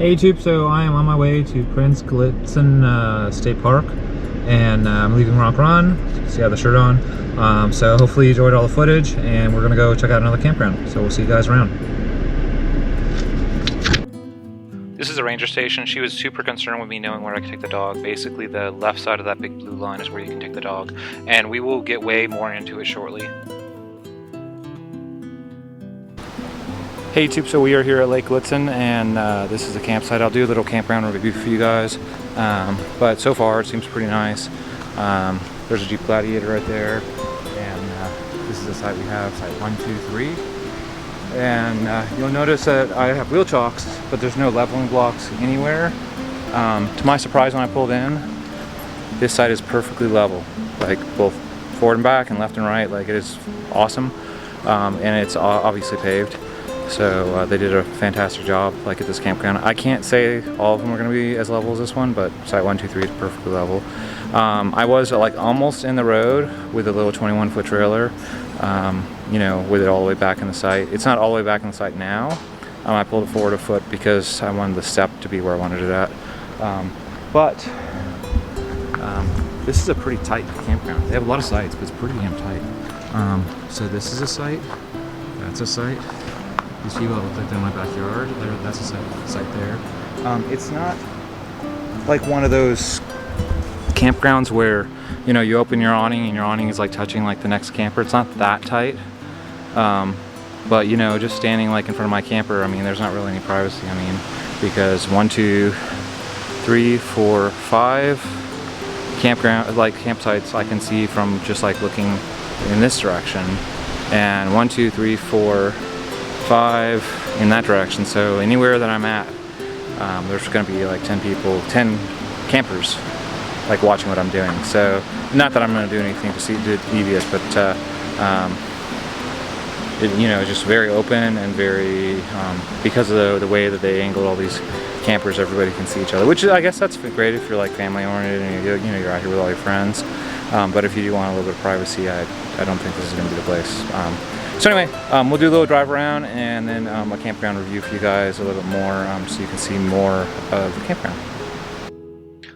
Hey YouTube, so I am on my way to Prince Gallitzin State Park, and I'm leaving Rock Run. See, I have the shirt on. So hopefully you enjoyed all the footage, and we're gonna go check out another campground. So we'll see you guys around. This is a ranger station. She was super concerned with me knowing where I could take the dog. Basically, the left side of that big blue line is where you can take the dog, and we will get way more into it shortly. Hey YouTube, so we are here at Lake Gallitzin, and this is the campsite. I'll do a little campground review for you guys, but so far it seems pretty nice. There's a Jeep Gladiator right there, and this is the site we have, site 1, 2, 3. And you'll notice that I have wheel chocks, but there's no leveling blocks anywhere. To my surprise, when I pulled in, this site is perfectly level, like both forward and back and left and right. Like, it is awesome, and it's obviously paved. So they did a fantastic job, like, at this campground. I can't say all of them are going to be as level as this one, but site 1, 2, 3 is perfectly level. I was like almost in the road with a little 21-foot trailer, you know, with it all the way back in the site. It's not all the way back in the site now. I pulled it forward a foot because I wanted the step to be where I wanted it at. This is a pretty tight campground. They have a lot of sites, but it's pretty damn tight. So this is a site. That's a site. These people that look like they're in my backyard, that's a site there. It's not like one of those campgrounds where, you know, you open your awning and your awning is like touching like the next camper. It's not that tight. But, you know, just standing like in front of my camper, I mean, there's not really any privacy. I mean, because 1, 2, 3, 4, 5 campground, like campsites I can see from just like looking in this direction, and 1, 2, 3, 4, 5 in that direction. So anywhere that I'm at, there's going to be like 10 people, 10 campers, like watching what I'm doing. So not that I'm going to do anything devious, but you know, just very open and very because of the way that they angled all these campers, everybody can see each other, which I guess that's great if you're like family oriented and you're out here with all your friends. But if you do want a little bit of privacy, I don't think this is going to be the place. So anyway, we'll do a little drive around and then a campground review for you guys a little bit more, so you can see more of the campground.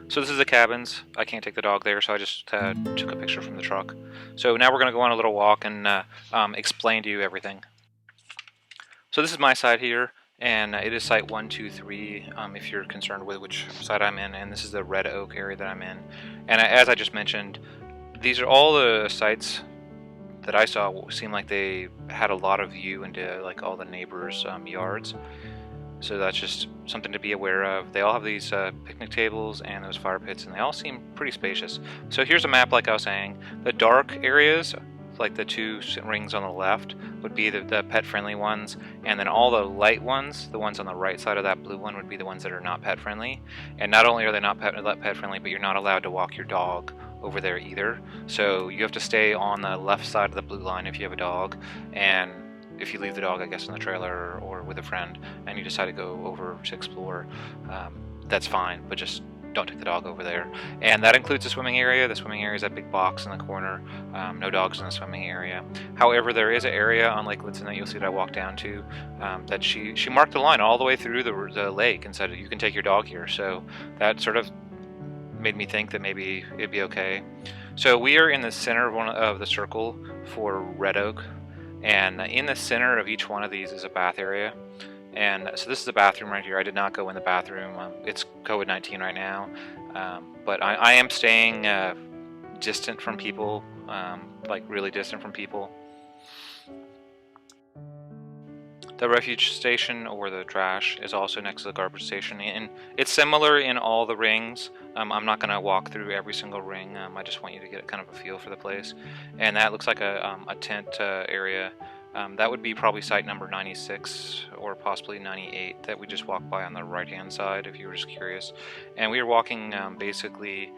So this is the cabins. I can't take the dog there, so I just took a picture from the truck. So now we're going to go on a little walk and explain to you everything. So this is my side here, and it is site 1, 2, 3, if you're concerned with which side I'm in, and this is the red oak area that I'm in. And as I just mentioned, these are all the sites that I saw seemed like they had a lot of view into like all the neighbors' yards. So that's just something to be aware of. They all have these picnic tables and those fire pits, and they all seem pretty spacious. So here's a map, like I was saying. The dark areas, like the 2 rings on the left, would be the pet-friendly ones, and then all the light ones, the ones on the right side of that blue one, would be the ones that are not pet-friendly. And not only are they not pet-friendly, but you're not allowed to walk your dog over there either. So you have to stay on the left side of the blue line if you have a dog, and if you leave the dog, I guess, in the trailer or with a friend, and you decide to go over to explore, that's fine, but just don't take the dog over there. And that includes the swimming area. The swimming area is that big box in the corner. No dogs in the swimming area. However, there is an area on Lake Gallitzin that you'll see that I walked down to, that she marked the line all the way through the lake and said, you can take your dog here. So that sort of made me think that maybe it'd be okay. So we are in the center of the circle for red oak, and in the center of each one of these is a bath area. And so this is the bathroom right here. I did not go in the bathroom. It's COVID-19 right now, but I am staying distant from people, like really distant from people. The refuge station, or the trash, is also next to the garbage station, and it's similar in all the rings. I'm not going to walk through every single ring. I just want you to get kind of a feel for the place. And that looks like a tent area. That would be probably site number 96 or possibly 98 that we just walked by on the right-hand side, if you were just curious. And we were walking basically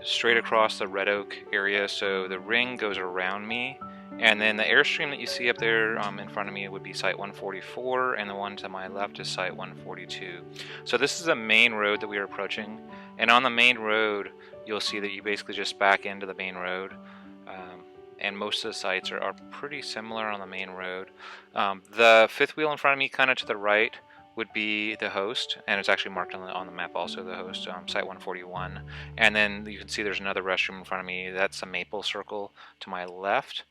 straight across the red oak area, so the ring goes around me. And then the Airstream that you see up there in front of me would be site 144, and the one to my left is site 142. So this is the main road that we are approaching, and on the main road you'll see that you basically just back into the main road. And most of the sites are pretty similar on the main road. The fifth wheel in front of me, kind of to the right, would be the host, and it's actually marked on the map also, the host, site 141. And then you can see there's another restroom in front of me. That's a maple circle to my left.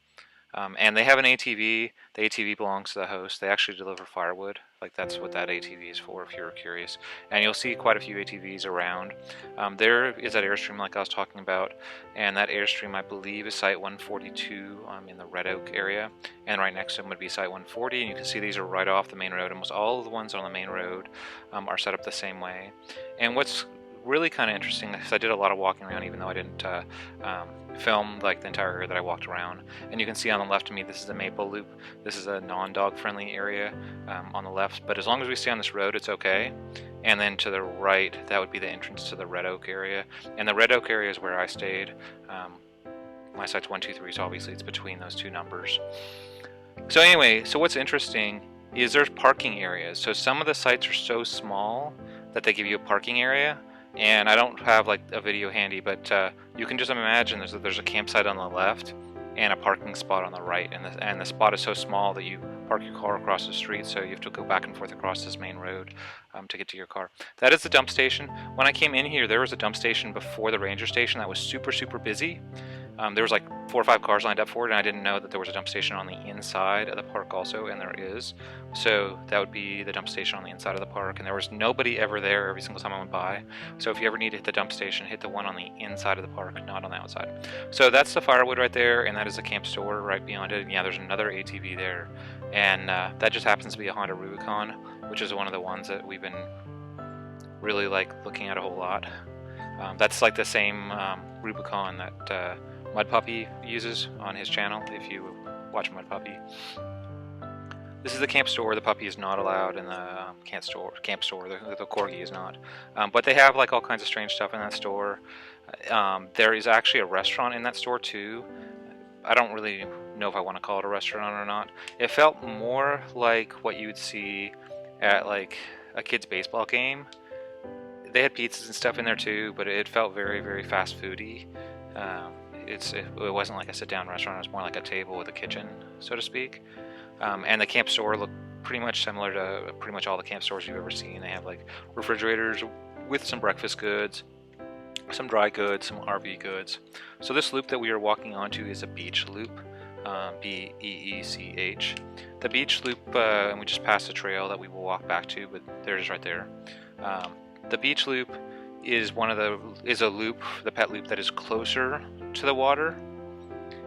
And they have an ATV. The ATV belongs to the host. They actually deliver firewood. Like, that's what that ATV is for, if you're curious. And you'll see quite a few ATVs around. There is that Airstream like I was talking about, and that Airstream I believe is site 142 in the Red Oak area, and right next to them would be site 140, and you can see these are right off the main road. Almost all of the ones on the main road are set up the same way. And what's really kind of interesting, because I did a lot of walking around even though I didn't film like the entire area that I walked around, and you can see on the left of me this is the Maple Loop. This is a non-dog friendly area on the left, but as long as we stay on this road it's okay. And then to the right, that would be the entrance to the Red Oak area, and the Red Oak area is where I stayed. My site's 123, so obviously it's between those two numbers. So anyway, so what's interesting is there's parking areas. So some of the sites are so small that they give you a parking area, and I don't have like a video handy, but you can just imagine there's a campsite on the left and a parking spot on the right, and the spot is so small that you park your car across the street, so you have to go back and forth across this main road to get to your car. That is the dump station. When I came in here, there was a dump station before the ranger station that was super busy. There was like 4 or 5 cars lined up for it, and I didn't know that there was a dump station on the inside of the park also, and there is. So that would be the dump station on the inside of the park, and there was nobody ever there every single time I went by. So if you ever need to hit the dump station, hit the one on the inside of the park, not on the outside. So that's the firewood right there, and that is the camp store right beyond it. And yeah, there's another ATV there, and that just happens to be a Honda Rubicon, which is one of the ones that we've been really like looking at a whole lot. That's like the same Rubicon that Mud Puppy uses on his channel, if you watch Mud Puppy. This is the camp store. The puppy is not allowed in the camp store. The Corgi is not. But they have like all kinds of strange stuff in that store. There is actually a restaurant in that store too. I don't really know if I want to call it a restaurant or not. It felt more like what you would see at like a kid's baseball game. They had pizzas and stuff in there too, but it felt very fast foody. It wasn't like a sit-down restaurant. It was more like a table with a kitchen, so to speak. And the camp store looked pretty much similar to pretty much all the camp stores you've ever seen. They have like refrigerators with some breakfast goods, some dry goods, some RV goods. So this loop that we are walking onto is a beach loop, B-E-E-C-H. The beach loop, and we just passed a trail that we will walk back to, but there it is right there. The beach loop is a loop, the pet loop, that is closer to the water,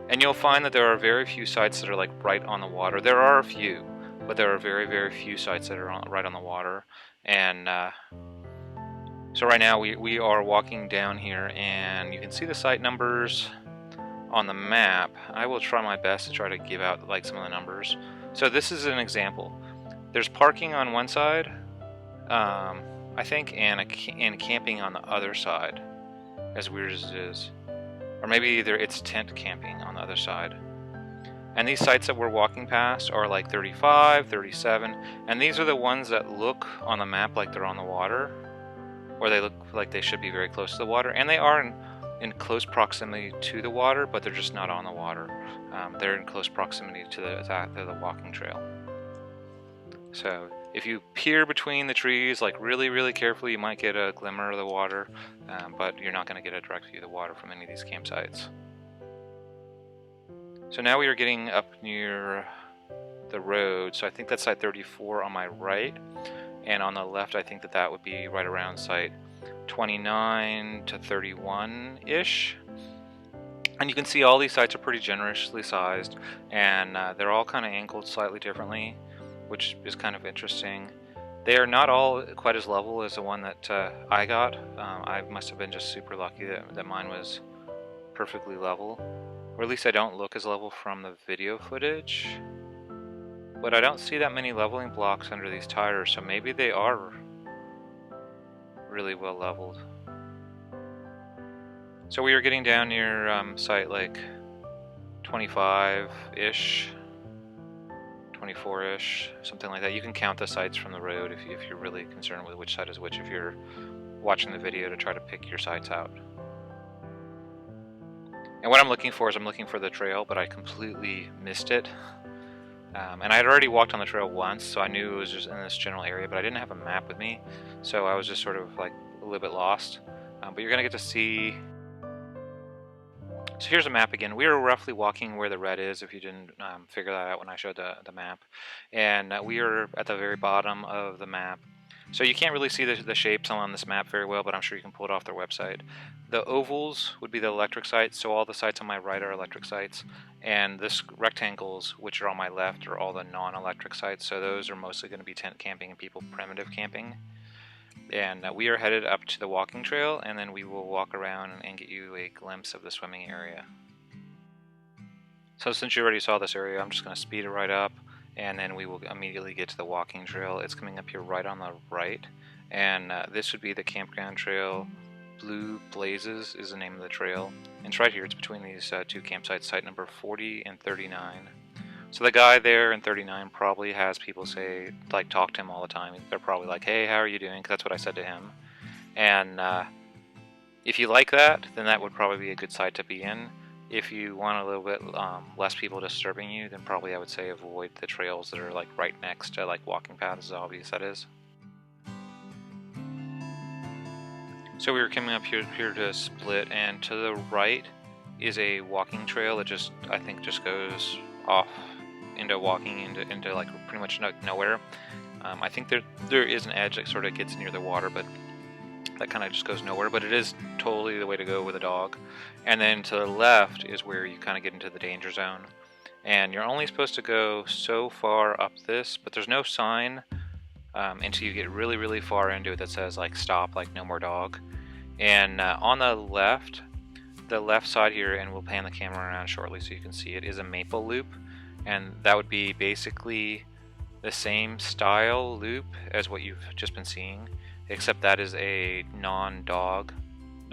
and you'll find that there are very few sites that are like right on the water. There are a few, but there are very few sites that are right on the water. And so right now we are walking down here, and you can see the site numbers on the map. I will try my best to try to give out like some of the numbers. So this is an example. There's parking on one side, I think, and camping on the other side, as weird as it is. Or maybe it's tent camping on the other side. And these sites that we're walking past are like 35, 37, and these are the ones that look on the map like they're on the water, or they look like they should be very close to the water, and they are in close proximity to the water, but they're just not on the water. They're in close proximity to the walking trail. So if you peer between the trees like really carefully, you might get a glimmer of the water, but you're not going to get a direct view of the water from any of these campsites. So now we are getting up near the road. So I think that's site 34 on my right, and on the left I think that would be right around site 29 to 31-ish. And you can see all these sites are pretty generously sized, and they're all kind of angled slightly differently, which is kind of interesting. They are not all quite as level as the one that I got. I must have been just super lucky that mine was perfectly level, or at least I don't look as level from the video footage. But I don't see that many leveling blocks under these tires, so maybe they are really well leveled. So we are getting down near site like 25-ish, 24-ish, something like that. You can count the sites from the road if you're really concerned with which side is which, if you're watching the video to try to pick your sites out. And what I'm looking for is I'm looking for the trail, but I completely missed it. And I had already walked on the trail once, so I knew it was just in this general area, but I didn't have a map with me, so I was just sort of like a little bit lost. But you're gonna get to see. So here's a map again. We were roughly walking where the red is, if you didn't figure that out when I showed the map. And we are at the very bottom of the map. So you can't really see the shapes on this map very well, but I'm sure you can pull it off their website. The ovals would be the electric sites, so all the sites on my right are electric sites. And this rectangles, which are on my left, are all the non-electric sites, so those are mostly going to be tent camping and people primitive camping. And we are headed up to the walking trail, and then we will walk around and get you a glimpse of the swimming area. So since you already saw this area, I'm just going to speed it right up, and then we will immediately get to the walking trail. It's coming up here right on the right, and this would be the campground trail. Blue Blazes is the name of the trail, and it's right here. It's between these two campsites, site number 40 and 39. So the guy there in 39 probably has people say, like, talk to him all the time. They're probably like, hey, how are you doing? 'Cause that's what I said to him. And if you like that, then that would probably be a good site to be in. If you want a little bit less people disturbing you, then probably I would say avoid the trails that are like right next to like walking paths, as obvious that is. So we were coming up here to split, and to the right is a walking trail that just, I think, just goes off into walking into like pretty much nowhere. I think there is an edge that sort of gets near the water, but that kind of just goes nowhere. But it is totally the way to go with a dog. And then to the left is where you kind of get into the danger zone, and you're only supposed to go so far up this, but there's no sign until you get really, really far into it that says like stop, like no more dog. And on the left side here, and we'll pan the camera around shortly so you can see it, is a maple loop. And that would be basically the same style loop as what you've just been seeing, except that is a non-dog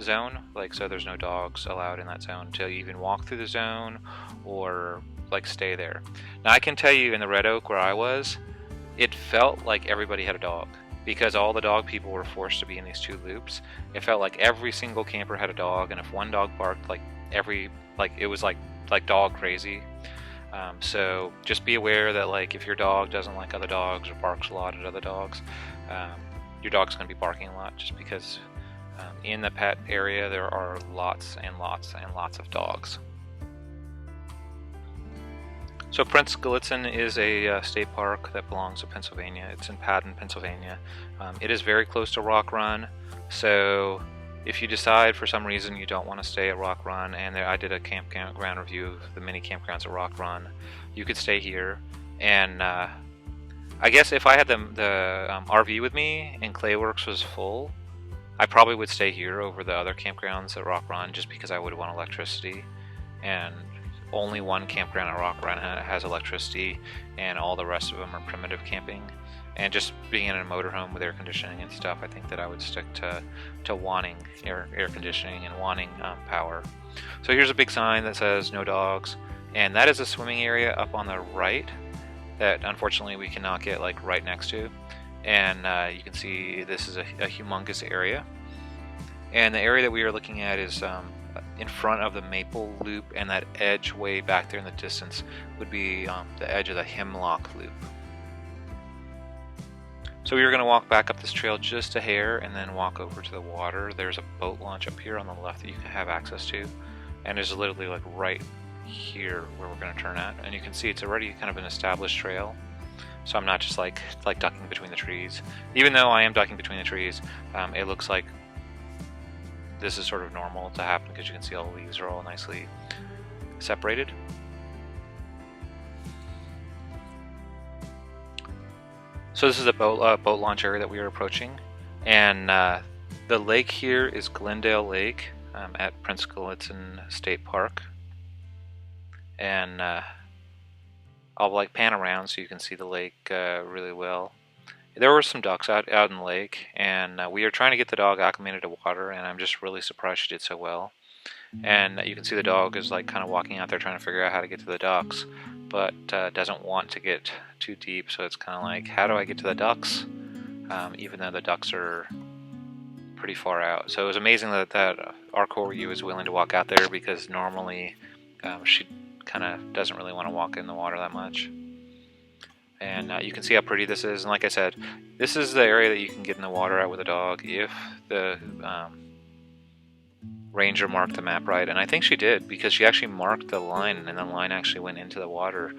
zone. Like, so there's no dogs allowed in that zone until you even walk through the zone or like stay there. Now I can tell you, in the Red Oak where I was, it felt like everybody had a dog, because all the dog people were forced to be in these two loops. It felt like every single camper had a dog, and if one dog barked, it was like dog crazy. So just be aware that like if your dog doesn't like other dogs or barks a lot at other dogs, your dog's going to be barking a lot, just because in the pet area there are lots and lots and lots of dogs. So Prince Gallitzin is a state park that belongs to Pennsylvania. It's in Paden, Pennsylvania. It is very close to Rock Run, so if you decide for some reason you don't want to stay at Rock Run, and I did a campground review of the mini campgrounds at Rock Run, you could stay here. And I guess if I had the RV with me and Clayworks was full, I probably would stay here over the other campgrounds at Rock Run, just because I would want electricity. And only one campground at Rock Run has electricity, and all the rest of them are primitive camping. And just being in a motorhome with air conditioning and stuff, I think that I would stick to wanting air conditioning and wanting power. So here's a big sign that says no dogs, and that is a swimming area up on the right that unfortunately we cannot get like right next to. And you can see this is a humongous area, and the area that we are looking at is in front of the maple loop, and that edge way back there in the distance would be the edge of the hemlock loop. So we are going to walk back up this trail just a hair and then walk over to the water. There's a boat launch up here on the left that you can have access to, and there's literally like right here where we're going to turn at, and you can see it's already kind of an established trail. So I'm not just like ducking between the trees. Even though I am ducking between the trees, it looks like this is sort of normal to happen, because you can see all the leaves are all nicely separated. So this is a boat launch area that we are approaching, and the lake here is Glendale Lake at Prince Gallitzin State Park. And I'll like pan around so you can see the lake really well. There were some ducks out in the lake, and we are trying to get the dog acclimated to water, and I'm just really surprised she did so well. And you can see the dog is like kind of walking out there trying to figure out how to get to the ducks, but doesn't want to get too deep, so it's kind of like, how do I get to the ducks? Even though the ducks are pretty far out. So it was amazing that our Corgi was willing to walk out there, because normally she kind of doesn't really want to walk in the water that much. And you can see how pretty this is. And like I said, this is the area that you can get in the water at with a dog if the ranger marked the map right. And I think she did, because she actually marked the line and the line actually went into the water.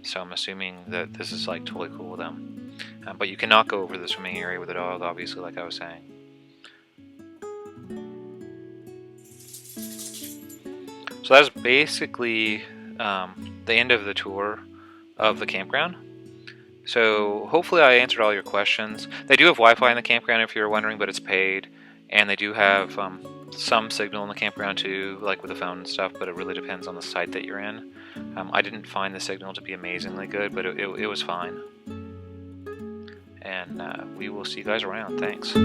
So I'm assuming that this is like totally cool with them. But you cannot go over the swimming area with a dog, obviously, like I was saying. So that's basically the end of the tour of the campground. So hopefully I answered all your questions. They do have Wi-Fi in the campground if you're wondering, but it's paid. And they do have some signal in the campground too, like with the phone and stuff, but it really depends on the site that you're in. I didn't find the signal to be amazingly good, but it was fine. And we will see you guys around. Thanks.